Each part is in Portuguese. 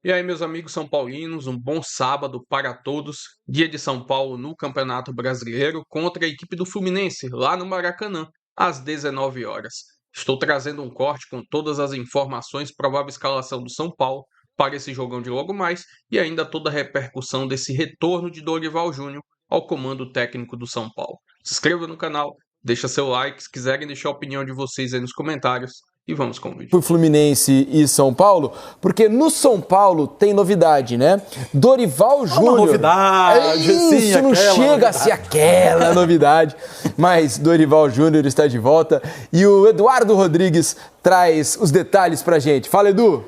E aí, meus amigos são paulinos, um bom sábado para todos. Dia de São Paulo no Campeonato Brasileiro contra a equipe do Fluminense, lá no Maracanã, às 19 horas. Estou trazendo um corte com todas as informações, provável escalação do São Paulo para esse jogão de logo mais e ainda toda a repercussão desse retorno de Dorival Júnior ao comando técnico do São Paulo. Se inscreva no canal, deixa seu like, se quiserem deixar a opinião de vocês aí nos comentários e vamos com o vídeo. Por Fluminense e São Paulo, porque no São Paulo tem novidade, né? Dorival Júnior. Uma novidade, isso sim, não chega a ser aquela novidade, mas Dorival Júnior está de volta e o Eduardo Rodrigues traz os detalhes pra gente. Fala, Edu!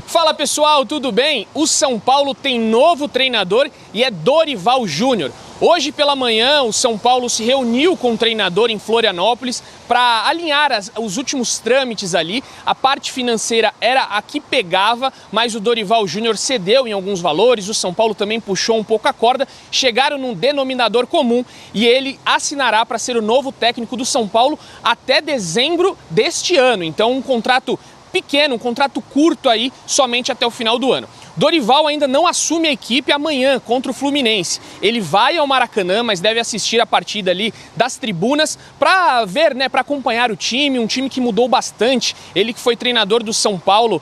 Fala pessoal, tudo bem? O São Paulo tem novo treinador e é Dorival Júnior. Hoje pela manhã, o São Paulo se reuniu com o treinador em Florianópolis para alinhar os últimos trâmites ali. A parte financeira era a que pegava, mas o Dorival Júnior cedeu em alguns valores, o São Paulo também puxou um pouco a corda, chegaram num denominador comum e ele assinará para ser o novo técnico do São Paulo até dezembro deste ano. Então um contrato pequeno, um contrato curto aí, somente até o final do ano. Dorival ainda não assume a equipe amanhã contra o Fluminense. Ele vai ao Maracanã, mas deve assistir a partida ali das tribunas para ver, para acompanhar o time, um time que mudou bastante. Ele que foi treinador do São Paulo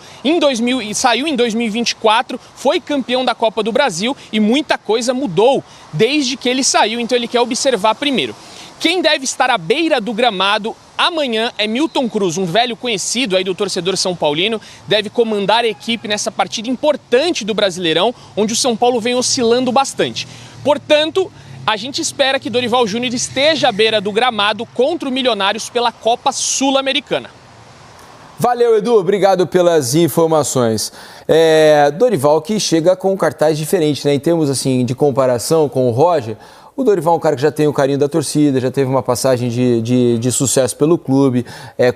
saiu em 2024, foi campeão da Copa do Brasil e muita coisa mudou desde que ele saiu, então ele quer observar primeiro. Quem deve estar à beira do gramado amanhã é Milton Cruz, um velho conhecido aí do torcedor são paulino, deve comandar a equipe nessa partida importante do Brasileirão, onde o São Paulo vem oscilando bastante. Portanto, a gente espera que Dorival Júnior esteja à beira do gramado contra o Milionários pela Copa Sul-Americana. Valeu, Edu, obrigado pelas informações. Dorival que chega com um cartaz diferente, né? Em termos assim, de comparação com o Roger, o Dorival é um cara que já tem o carinho da torcida, já teve uma passagem de sucesso pelo clube,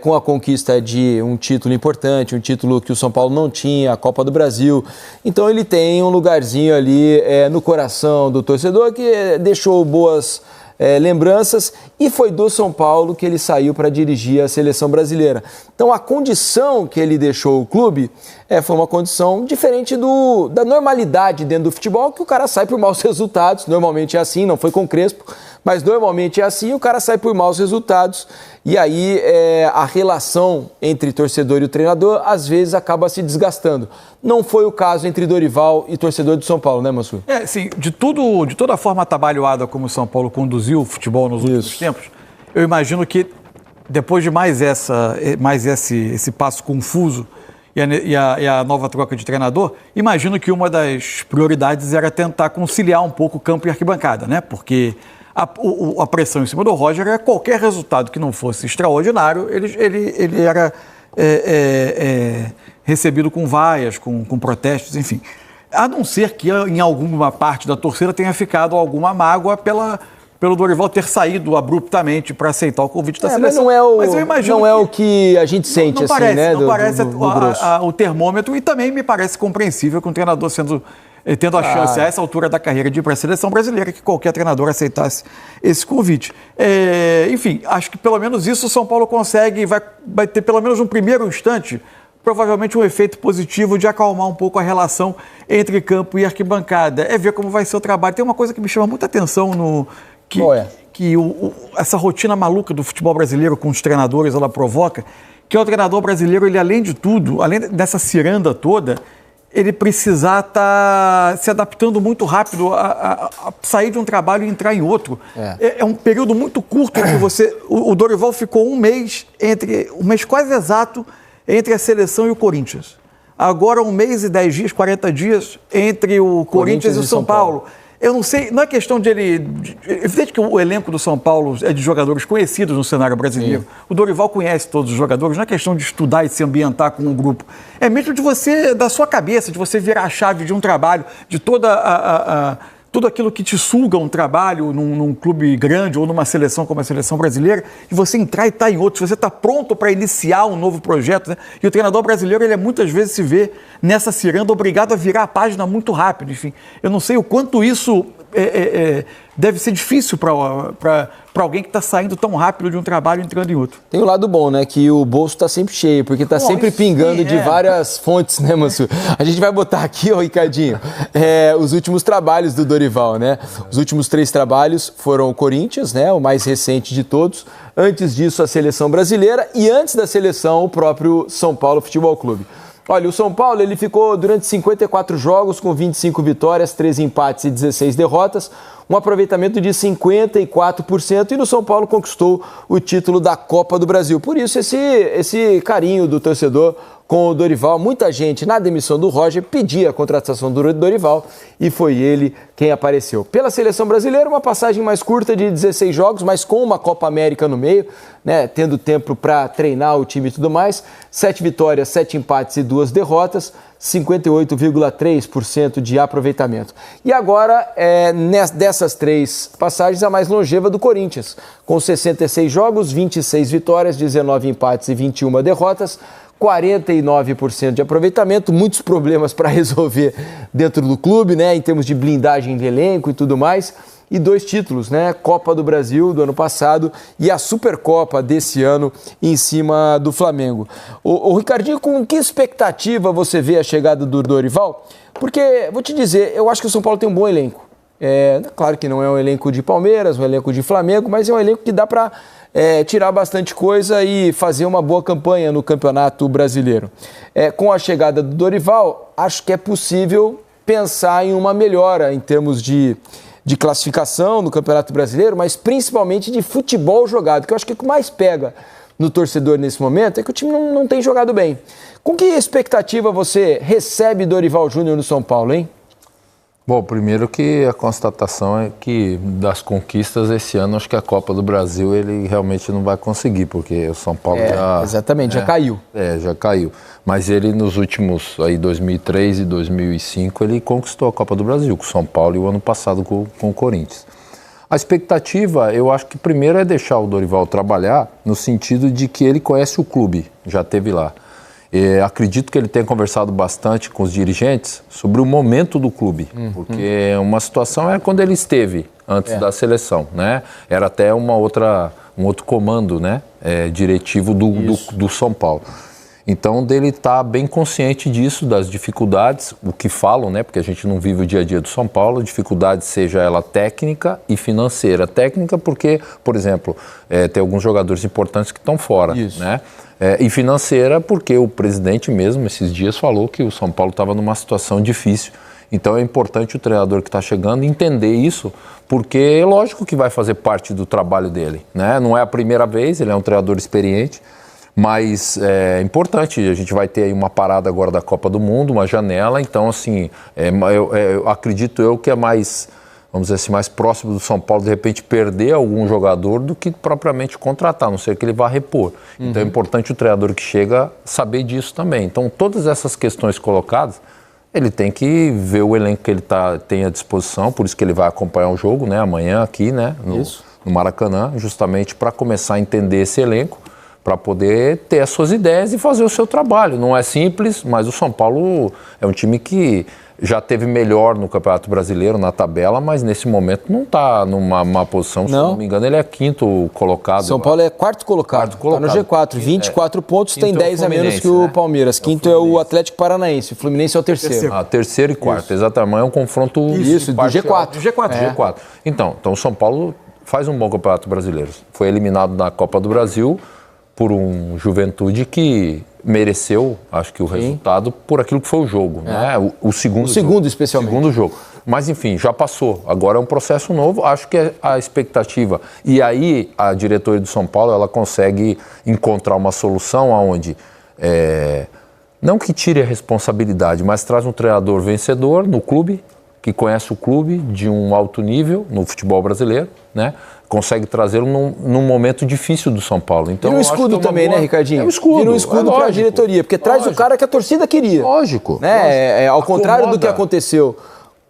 com a conquista de um título importante, um título que o São Paulo não tinha, a Copa do Brasil. Então ele tem um lugarzinho ali no coração do torcedor que deixou boas lembranças e foi do São Paulo que ele saiu para dirigir a seleção brasileira. Então a condição que ele deixou o clube foi uma condição diferente da normalidade dentro do futebol, que o cara sai por maus resultados, normalmente é assim, não foi com o Crespo, mas normalmente é assim, o cara sai por maus resultados e aí a relação entre torcedor e o treinador às vezes acaba se desgastando. Não foi o caso entre Dorival e torcedor do São Paulo, né, Mansur? Sim, de toda a forma atabalhoada como o São Paulo conduziu o futebol nos últimos tempos, eu imagino que depois de mais esse passo confuso e a nova troca de treinador, imagino que uma das prioridades era tentar conciliar um pouco o campo e a arquibancada, né? Porque a pressão em cima do Roger era qualquer resultado que não fosse extraordinário, ele era recebido com vaias, com protestos, enfim. A não ser que em alguma parte da torcida tenha ficado alguma mágoa pelo Dorival ter saído abruptamente para aceitar o convite da seleção. Mas eu imagino não é o que a gente sente, não assim, parece, né? Não parece grosso. O termômetro, e também me parece compreensível que um treinador tendo a chance, a essa altura da carreira, de ir para a seleção brasileira, que qualquer treinador aceitasse esse convite. Enfim, acho que pelo menos isso o São Paulo consegue, vai ter pelo menos um primeiro instante, provavelmente um efeito positivo de acalmar um pouco a relação entre campo e arquibancada. Ver como vai ser o trabalho. Tem uma coisa que me chama muita atenção essa rotina maluca do futebol brasileiro com os treinadores, ela provoca, que o treinador brasileiro, ele além de tudo, além dessa ciranda toda, ele precisar estar se adaptando muito rápido a sair de um trabalho e entrar em outro. É um período muito curto entre você... O Dorival ficou um mês quase exato entre a seleção e o Corinthians. Agora 1 mês e 10 dias, 40 dias entre o Corinthians e o São Paulo. Eu não sei, não é questão de ele... É evidente que o elenco do São Paulo é de jogadores conhecidos no cenário brasileiro. Sim. O Dorival conhece todos os jogadores, não é questão de estudar e se ambientar com um grupo. É mesmo da sua cabeça, de você virar a chave de um trabalho, de tudo aquilo que te suga um trabalho num clube grande ou numa seleção como a seleção brasileira, e você entrar e estar em outro, você está pronto para iniciar um novo projeto, né? E o treinador brasileiro, ele muitas vezes se vê nessa ciranda obrigado a virar a página muito rápido, enfim. Eu não sei o quanto isso deve ser difícil para alguém que está saindo tão rápido de um trabalho e entrando em outro. Tem o lado bom, né? Que o bolso está sempre cheio, porque está sempre pingando de várias fontes, né, Mansur? A gente vai botar aqui, ó, Ricardinho, os últimos trabalhos do Dorival, né? Os últimos 3 trabalhos foram o Corinthians, né? O mais recente de todos. Antes disso, a seleção brasileira e antes da seleção, o próprio São Paulo Futebol Clube. Olha, o São Paulo ele ficou durante 54 jogos com 25 vitórias, 13 empates e 16 derrotas, um aproveitamento de 54% e no São Paulo conquistou o título da Copa do Brasil. Por isso esse carinho do torcedor com o Dorival. Muita gente na demissão do Roger pedia a contratação do Dorival e foi ele quem apareceu. Pela seleção brasileira, uma passagem mais curta de 16 jogos, mas com uma Copa América no meio, né, tendo tempo para treinar o time e tudo mais. 7 vitórias, 7 empates e 2 derrotas, 58,3% de aproveitamento. E agora, dessas 3 passagens, a mais longeva do Corinthians, com 66 jogos, 26 vitórias, 19 empates e 21 derrotas, 49% de aproveitamento, muitos problemas para resolver dentro do clube, né, em termos de blindagem de elenco e tudo mais, e 2 títulos, né, Copa do Brasil do ano passado e a Supercopa desse ano em cima do Flamengo. O Ricardinho, com que expectativa você vê a chegada do Dorival? Porque, vou te dizer, eu acho que o São Paulo tem um bom elenco. Claro que não é um elenco de Palmeiras, um elenco de Flamengo, mas é um elenco que dá para tirar bastante coisa e fazer uma boa campanha no Campeonato Brasileiro. Com a chegada do Dorival, acho que é possível pensar em uma melhora em termos de classificação no Campeonato Brasileiro, mas principalmente de futebol jogado, que eu acho que o que mais pega no torcedor nesse momento é que o time não tem jogado bem. Com que expectativa você recebe Dorival Júnior no São Paulo, hein? Bom, primeiro que a constatação é que das conquistas esse ano, acho que a Copa do Brasil ele realmente não vai conseguir, porque o São Paulo já caiu. Já caiu. Mas ele nos últimos, aí 2003 e 2005, ele conquistou a Copa do Brasil com o São Paulo e o ano passado com o Corinthians. A expectativa, eu acho que primeiro é deixar o Dorival trabalhar no sentido de que ele conhece o clube, já esteve lá. Acredito que ele tenha conversado bastante com os dirigentes sobre o momento do clube, porque uma situação era quando ele esteve antes da seleção, né? Era até um outro comando, né? Diretivo do São Paulo. Então, dele estar bem consciente disso, das dificuldades, o que falam, né? Porque a gente não vive o dia a dia do São Paulo, dificuldade seja ela técnica e financeira. Técnica porque, por exemplo, tem alguns jogadores importantes que estão fora, né? E financeira porque o presidente mesmo, esses dias, falou que o São Paulo estava numa situação difícil. Então é importante o treinador que está chegando entender isso, porque é lógico que vai fazer parte do trabalho dele, né? Não é a primeira vez, ele é um treinador experiente, mas é importante, a gente vai ter aí uma parada agora da Copa do Mundo, uma janela, então assim, eu acredito que é mais, vamos dizer assim, mais próximo do São Paulo de repente perder algum jogador do que propriamente contratar, a não ser que ele vá repor. Então é importante o treinador que chega saber disso também. Então todas essas questões colocadas, ele tem que ver o elenco que ele tem à disposição, por isso que ele vai acompanhar o jogo, né, amanhã aqui, né, no Maracanã, justamente para começar a entender esse elenco, para poder ter as suas ideias e fazer o seu trabalho. Não é simples, mas o São Paulo é um time que já teve melhor no Campeonato Brasileiro, na tabela, mas nesse momento não está numa posição, se não me engano, ele é 5º colocado. São Paulo é 4º colocado, está no G4, 24 pontos, tem 10 a menos que o Palmeiras. Quinto é o Atlético Paranaense, o Fluminense é o terceiro. Terceiro e quarto, exatamente, é um confronto do G4. G4. Então o São Paulo faz um bom Campeonato Brasileiro. Foi eliminado na Copa do Brasil por um Juventude que mereceu, acho que o resultado, por aquilo que foi o jogo, né? O segundo especialmente. Segundo jogo. Mas enfim, já passou. Agora é um processo novo. Acho que é a expectativa. E aí a diretoria do São Paulo, ela consegue encontrar uma solução onde não que tire a responsabilidade, mas traz um treinador vencedor no clube, que conhece o clube de um alto nível no futebol brasileiro, né? Consegue trazê-lo num momento difícil do São Paulo. Então, vira um escudo também, né, Ricardinho? É um escudo. Vira um escudo para a diretoria, porque traz o cara que a torcida queria. Lógico. Né? Ao contrário do que aconteceu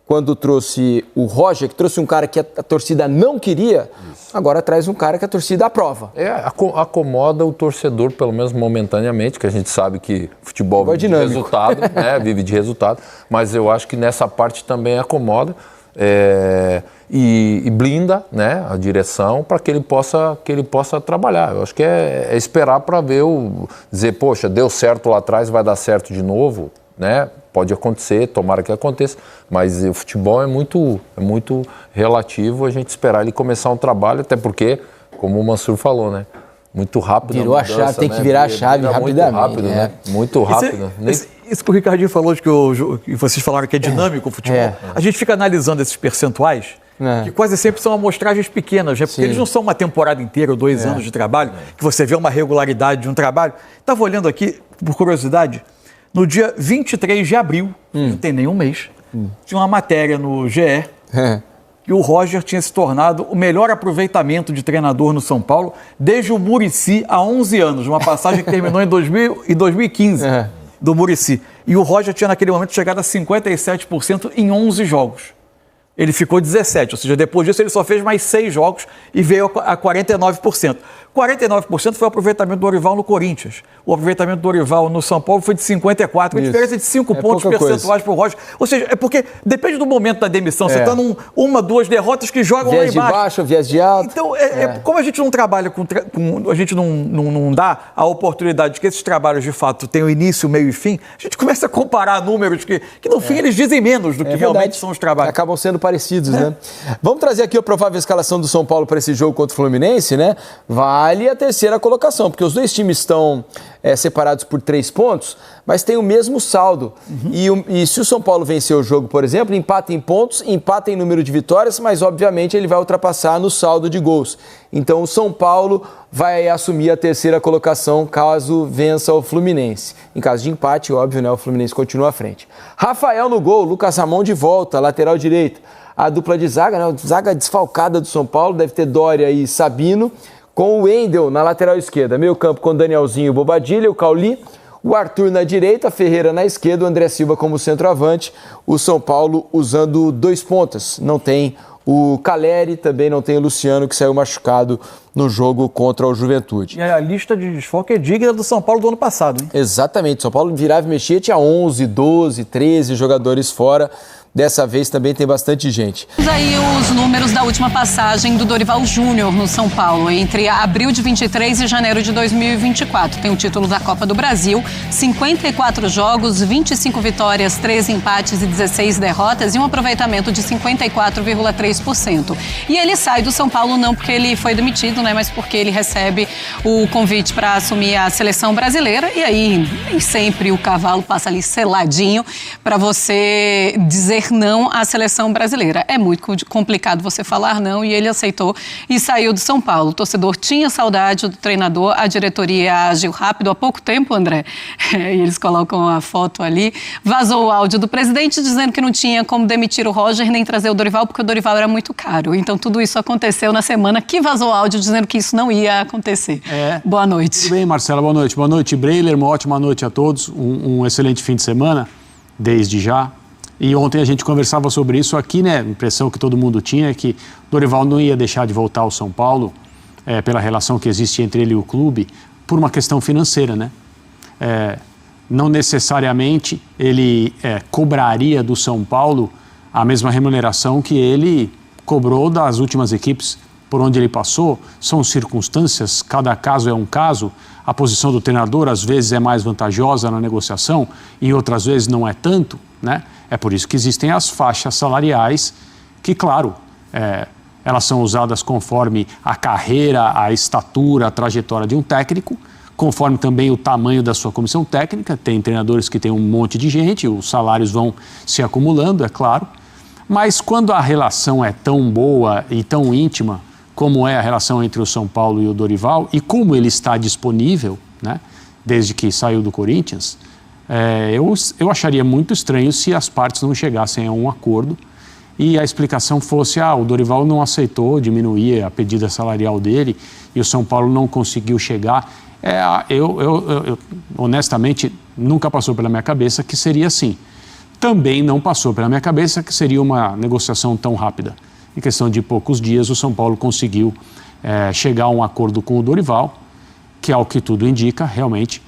quando trouxe o Roger, que trouxe um cara que a torcida não queria, agora traz um cara que a torcida aprova. Acomoda o torcedor, pelo menos momentaneamente, que a gente sabe que futebol vive de resultado, né? Vive de resultado, mas eu acho que nessa parte também acomoda. e blinda, né, a direção para que ele possa trabalhar. Eu acho que é esperar para ver, dizer, poxa, deu certo lá atrás, vai dar certo de novo, né? Pode acontecer, tomara que aconteça, mas o futebol é muito relativo, a gente esperar ele começar um trabalho, até porque, como o Mansur falou, né? Muito rápido. Virou a chave, tem que virar a chave rapidamente. Muito rápido, né? Muito rápido. Isso que o Ricardinho falou, que vocês falaram que é dinâmico o futebol. A gente fica analisando esses percentuais, que quase sempre são amostragens pequenas, né? Porque eles não são uma temporada inteira ou 2 anos de trabalho, que você vê uma regularidade de um trabalho. Estava olhando aqui, por curiosidade, no dia 23 de abril, não tem nem um mês, tinha uma matéria no GE que o Roger tinha se tornado o melhor aproveitamento de treinador no São Paulo desde o Muricy há 11 anos, uma passagem que terminou em 2015, do Muricy. E o Roger tinha naquele momento chegado a 57% em 11 jogos. Ele ficou 17, ou seja, depois disso ele só fez mais 6 jogos e veio a 49%. 49% foi o aproveitamento do Dorival no Corinthians. O aproveitamento do Dorival no São Paulo foi de 54%. A diferença é de 5 pontos percentuais para o Roger. Ou seja, é porque depende do momento da demissão. Você está num 1, 2 derrotas que jogam viés lá embaixo. Viés de baixo, viés de alto. Então, como a gente não trabalha a gente não dá a oportunidade de que esses trabalhos, de fato, tenham início, meio e fim, a gente começa a comparar números que no fim, eles dizem menos do que realmente são os trabalhos. Acabam sendo parecidos, né? Vamos trazer aqui a provável escalação do São Paulo para esse jogo contra o Fluminense, né? Vale a terceira colocação, porque os dois times estão separados por 3 pontos, mas tem o mesmo saldo. E se o São Paulo vencer o jogo, por exemplo, empata em pontos, empata em número de vitórias, mas obviamente ele vai ultrapassar no saldo de gols. Então o São Paulo vai assumir a terceira colocação caso vença o Fluminense. Em caso de empate, óbvio, né, o Fluminense continua à frente. Rafael no gol, Lucas Ramon de volta, lateral direito. A dupla de zaga, né, zaga desfalcada do São Paulo, deve ter Dória e Sabino, com o Wendel na lateral esquerda, meio campo com Danielzinho e Bobadilha, o Cauli, o Arthur na direita, Ferreira na esquerda, o André Silva como centroavante, o São Paulo usando 2 pontas, não tem o Caleri, também não tem o Luciano, que saiu machucado no jogo contra o Juventude. E a lista de desfalque é digna do São Paulo do ano passado, hein? Exatamente, São Paulo virava e mexia, tinha 11, 12, 13 jogadores fora. Dessa vez também tem bastante gente. Aí os números da última passagem do Dorival Júnior no São Paulo, entre abril de 23 e janeiro de 2024. Tem o título da Copa do Brasil, 54 jogos, 25 vitórias, 13 empates e 16 derrotas e um aproveitamento de 54,3%. E ele sai do São Paulo não porque ele foi demitido, né, mas porque ele recebe o convite para assumir a seleção brasileira e aí nem sempre o cavalo passa ali seladinho para você dizer não à seleção brasileira. É muito complicado você falar não e ele aceitou e saiu do São Paulo. O torcedor tinha saudade do treinador, a diretoria agiu rápido há pouco tempo, André, e eles colocam a foto ali. Vazou o áudio do presidente dizendo que não tinha como demitir o Roger nem trazer o Dorival porque o Dorival era muito caro. Então tudo isso aconteceu na semana que vazou o áudio dizendo que isso não ia acontecer. Boa noite. Tudo bem, Marcela, boa noite. Boa noite, Breiler, uma ótima noite a todos. Um excelente fim de semana, desde já. E ontem a gente conversava sobre isso aqui, né? A impressão que todo mundo tinha é que Dorival não ia deixar de voltar ao São Paulo pela relação que existe entre ele e o clube, por uma questão financeira, né? Não necessariamente ele cobraria do São Paulo a mesma remuneração que ele cobrou das últimas equipes por onde ele passou. São circunstâncias, cada caso é um caso. A posição do treinador às vezes é mais vantajosa na negociação e outras vezes não é tanto, né? É por isso que existem as faixas salariais que, claro, elas são usadas conforme a carreira, a estatura, a trajetória de um técnico, conforme também o tamanho da sua comissão técnica. Tem treinadores que têm um monte de gente, os salários vão se acumulando, é claro. Mas quando a relação é tão boa e tão íntima como é a relação entre o São Paulo e o Dorival, e como ele está disponível, né, desde que saiu do Corinthians, eu acharia muito estranho se as partes não chegassem a um acordo e a explicação fosse: o Dorival não aceitou diminuir a pedida salarial dele e o São Paulo não conseguiu chegar. Eu honestamente, nunca passou pela minha cabeça que seria assim. Também não passou pela minha cabeça que seria uma negociação tão rápida. Em questão de poucos dias, o São Paulo conseguiu chegar a um acordo com o Dorival, que, ao que tudo indica, realmente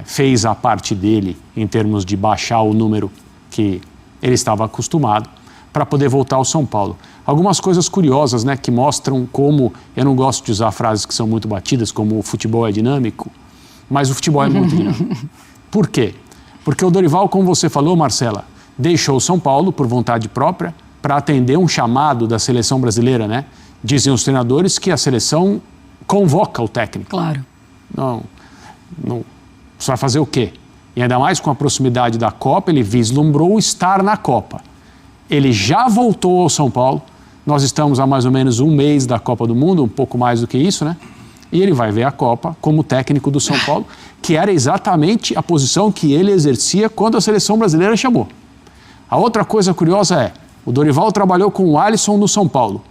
fez a parte dele em termos de baixar o número que ele estava acostumado para poder voltar ao São Paulo. Algumas coisas curiosas, né, que mostram como, eu não gosto de usar frases que são muito batidas, como o futebol é dinâmico, mas o futebol é muito dinâmico. Por quê? Porque o Dorival, como você falou, Marcela, deixou o São Paulo por vontade própria para atender um chamado da seleção brasileira, né? Dizem os treinadores que a seleção convoca o técnico. Claro. Não, você vai fazer o quê? E ainda mais com a proximidade da Copa, ele vislumbrou estar na Copa. Ele já voltou ao São Paulo, nós estamos há mais ou menos um mês da Copa do Mundo, um pouco mais do que isso, né? E ele vai ver a Copa como técnico do São Paulo, que era exatamente a posição que ele exercia quando a seleção brasileira chamou. A outra coisa curiosa é, o Dorival trabalhou com o Alisson no São Paulo.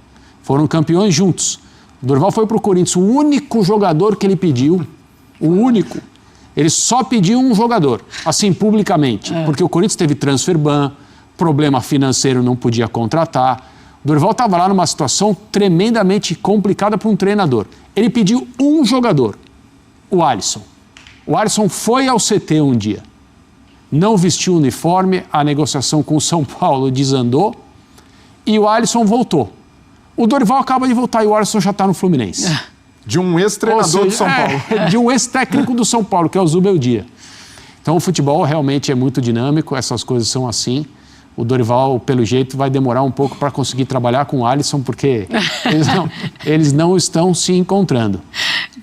Foram campeões juntos. O Dorival foi para o Corinthians, o único jogador que ele pediu, o único. Ele só pediu um jogador, assim, publicamente, porque o Corinthians teve transfer ban, problema financeiro, não podia contratar. O Dorival estava lá numa situação tremendamente complicada para um treinador. Ele pediu um jogador, o Alisson. O Alisson foi ao CT um dia, não vestiu o uniforme, a negociação com o São Paulo desandou e o Alisson voltou. O Dorival acaba de voltar e o Alisson já está no Fluminense. De um ex-treinador do São Paulo. De um ex-técnico do São Paulo, que é o Zubeldia. Então o futebol realmente é muito dinâmico, essas coisas são assim. O Dorival, pelo jeito, vai demorar um pouco para conseguir trabalhar com o Alisson, porque eles não estão se encontrando.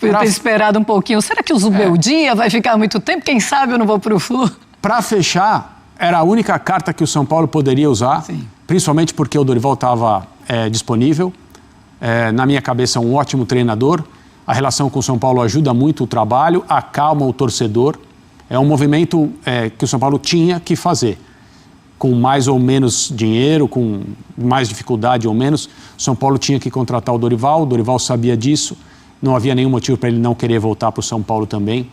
Eu ter esperado um pouquinho. Será que o Zubeldia vai ficar muito tempo? Quem sabe eu não vou para o Flu? Para fechar, era a única carta que o São Paulo poderia usar, Sim. Principalmente porque o Dorival estava disponível. Na minha cabeça, um ótimo treinador. A relação com o São Paulo ajuda muito o trabalho, acalma o torcedor. É um movimento que o São Paulo tinha que fazer. Com mais ou menos dinheiro, com mais dificuldade ou menos, o São Paulo tinha que contratar o Dorival sabia disso, não havia nenhum motivo para ele não querer voltar para o São Paulo também.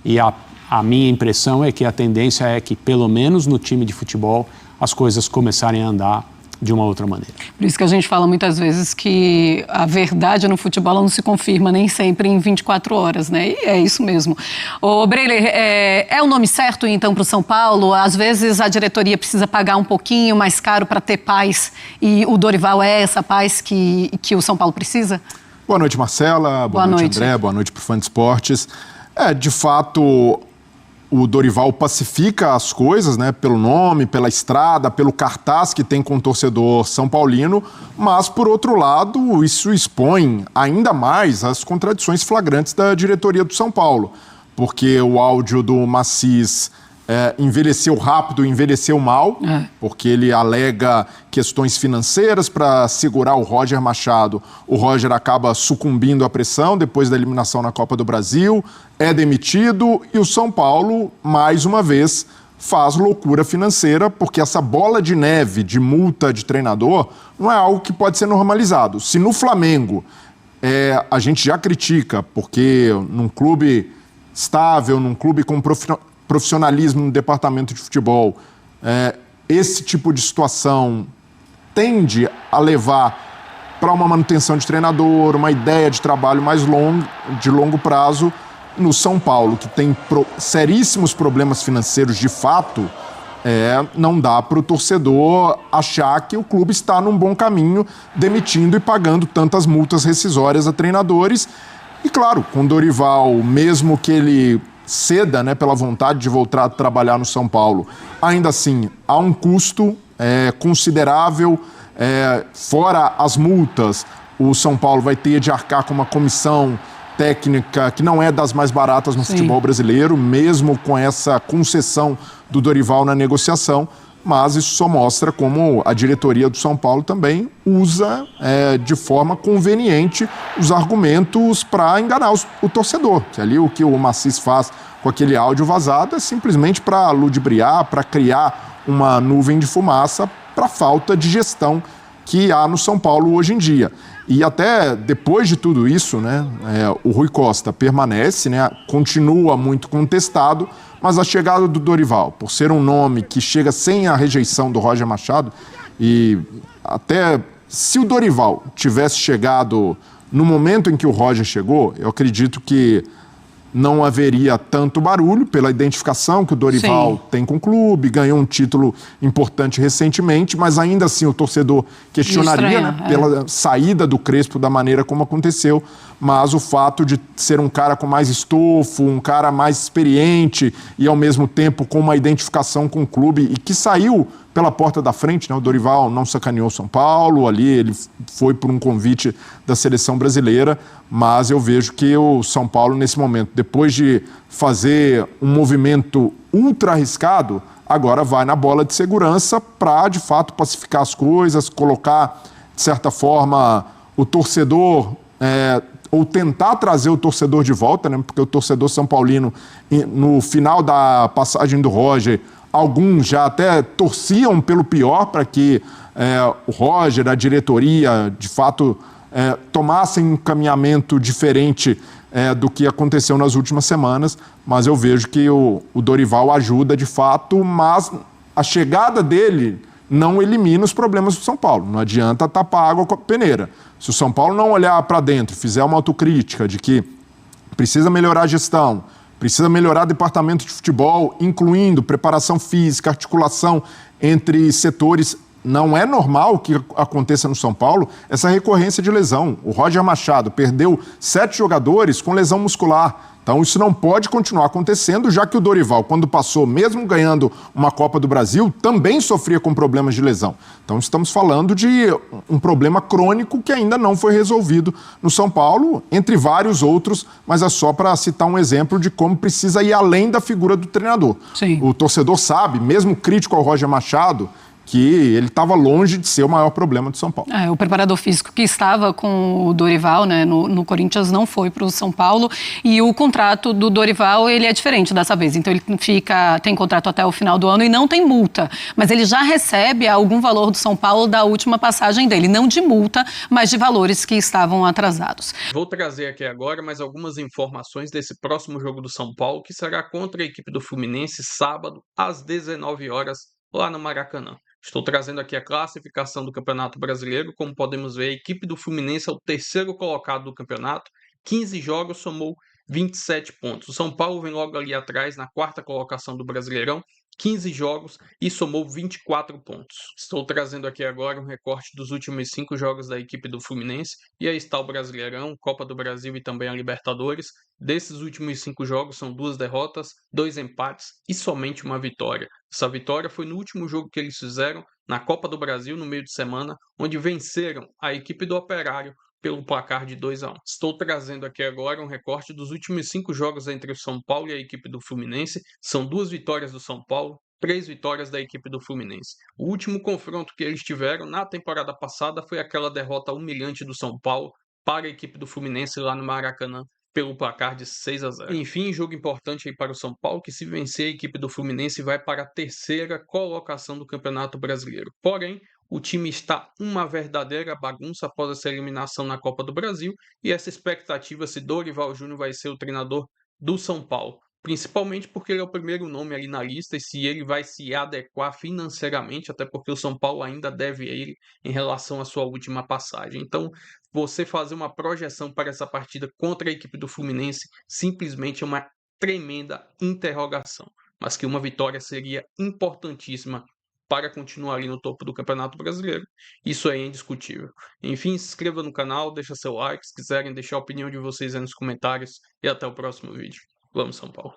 E a minha impressão é que a tendência é que, pelo menos no time de futebol, as coisas começarem a andar de uma outra maneira. Por isso que a gente fala muitas vezes que a verdade no futebol não se confirma nem sempre em 24 horas, né? E é isso mesmo. Ô, Breiler, é o nome certo, então, para o São Paulo? Às vezes a diretoria precisa pagar um pouquinho mais caro para ter paz e o Dorival é essa paz que o São Paulo precisa? Boa noite, Marcela. Boa noite, André. Boa noite para o Fã de Esportes. De fato, o Dorival pacifica as coisas, né, pelo nome, pela estrada, pelo cartaz que tem com o torcedor são paulino, mas, por outro lado, isso expõe ainda mais as contradições flagrantes da diretoria do São Paulo, porque o áudio do Massis envelheceu rápido, envelheceu mal, porque ele alega questões financeiras para segurar o Roger Machado. O Roger acaba sucumbindo à pressão depois da eliminação na Copa do Brasil, é demitido e o São Paulo, mais uma vez, faz loucura financeira, porque essa bola de neve de multa de treinador não é algo que pode ser normalizado. Se no Flamengo a gente já critica, porque num clube estável, num clube com profissionalismo no departamento de futebol, esse tipo de situação tende a levar para uma manutenção de treinador, uma ideia de trabalho de longo prazo. No São Paulo, que tem seríssimos problemas financeiros de fato, não dá para o torcedor achar que o clube está num bom caminho, demitindo e pagando tantas multas rescisórias a treinadores. E claro, com o Dorival, mesmo que ele ceda, né, pela vontade de voltar a trabalhar no São Paulo, ainda assim há um custo considerável, fora as multas, o São Paulo vai ter de arcar com uma comissão técnica que não é das mais baratas no futebol brasileiro, mesmo com essa concessão do Dorival na negociação, mas isso só mostra como a diretoria do São Paulo também usa de forma conveniente os argumentos para enganar o torcedor, que ali o que o Massis faz com aquele áudio vazado é simplesmente para ludibriar, para criar uma nuvem de fumaça para a falta de gestão que há no São Paulo hoje em dia. E até depois de tudo isso, né, o Rui Costa permanece, né, continua muito contestado, mas a chegada do Dorival, por ser um nome que chega sem a rejeição do Roger Machado, e até se o Dorival tivesse chegado no momento em que o Roger chegou, eu acredito que não haveria tanto barulho pela identificação que o Dorival tem com o clube, ganhou um título importante recentemente, mas ainda assim o torcedor questionaria, né, pela saída do Crespo da maneira como aconteceu, mas o fato de ser um cara com mais estofo, um cara mais experiente e ao mesmo tempo com uma identificação com o clube e que saiu pela porta da frente, né? O Dorival não sacaneou São Paulo, ali ele foi por um convite da seleção brasileira, mas eu vejo que o São Paulo nesse momento, depois de fazer um movimento ultra arriscado, agora vai na bola de segurança para de fato pacificar as coisas, colocar de certa forma o torcedor, ou tentar trazer o torcedor de volta, né? Porque o torcedor são paulino, no final da passagem do Roger, alguns já até torciam pelo pior para que o Roger, a diretoria, de fato, tomassem um caminhamento diferente do que aconteceu nas últimas semanas, mas eu vejo que o Dorival ajuda de fato, mas a chegada dele não elimina os problemas do São Paulo. Não adianta tapar água com a peneira. Se o São Paulo não olhar para dentro, fizer uma autocrítica de que precisa melhorar a gestão, precisa melhorar o departamento de futebol, incluindo preparação física, articulação entre setores. Não é normal que aconteça no São Paulo essa recorrência de lesão. O Roger Machado perdeu 7 jogadores com lesão muscular. Então isso não pode continuar acontecendo, já que o Dorival, quando passou, mesmo ganhando uma Copa do Brasil, também sofria com problemas de lesão. Então estamos falando de um problema crônico que ainda não foi resolvido no São Paulo, entre vários outros, mas é só para citar um exemplo de como precisa ir além da figura do treinador. Sim. O torcedor sabe, mesmo crítico ao Roger Machado, que ele estava longe de ser o maior problema do São Paulo. O preparador físico que estava com o Dorival, né, no Corinthians não foi para o São Paulo, e o contrato do Dorival ele é diferente dessa vez. Então ele tem contrato até o final do ano e não tem multa, mas ele já recebe algum valor do São Paulo da última passagem dele, não de multa, mas de valores que estavam atrasados. Vou trazer aqui agora mais algumas informações desse próximo jogo do São Paulo, que será contra a equipe do Fluminense sábado às 19 horas lá no Maracanã. Estou trazendo aqui a classificação do Campeonato Brasileiro. Como podemos ver, a equipe do Fluminense é o terceiro colocado do campeonato. 15 jogos, somou 27 pontos. O São Paulo vem logo ali atrás, na quarta colocação do Brasileirão. 15 jogos e somou 24 pontos. Estou trazendo aqui agora um recorte dos últimos 5 jogos da equipe do Fluminense. E aí está o Brasileirão, Copa do Brasil e também a Libertadores. Desses últimos 5 jogos são 2 derrotas, 2 empates e somente uma vitória. Essa vitória foi no último jogo que eles fizeram na Copa do Brasil no meio de semana, onde venceram a equipe do Operário pelo placar de 2-1. Estou trazendo aqui agora um recorte dos últimos 5 jogos entre o São Paulo e a equipe do Fluminense. São 2 vitórias do São Paulo, 3 vitórias da equipe do Fluminense. O último confronto que eles tiveram na temporada passada foi aquela derrota humilhante do São Paulo para a equipe do Fluminense lá no Maracanã, pelo placar de 6-0. Enfim, jogo importante aí para o São Paulo, que se vencer a equipe do Fluminense vai para a terceira colocação do Campeonato Brasileiro. Porém, o time está uma verdadeira bagunça após essa eliminação na Copa do Brasil e essa expectativa se Dorival Júnior vai ser o treinador do São Paulo. Principalmente porque ele é o primeiro nome ali na lista e se ele vai se adequar financeiramente, até porque o São Paulo ainda deve a ele em relação à sua última passagem. Então, você fazer uma projeção para essa partida contra a equipe do Fluminense simplesmente é uma tremenda interrogação. Mas que uma vitória seria importantíssima para continuar ali no topo do Campeonato Brasileiro, isso é indiscutível. Enfim, se inscreva no canal, deixa seu like, se quiserem deixar a opinião de vocês aí nos comentários e até o próximo vídeo. Vamos, São Paulo!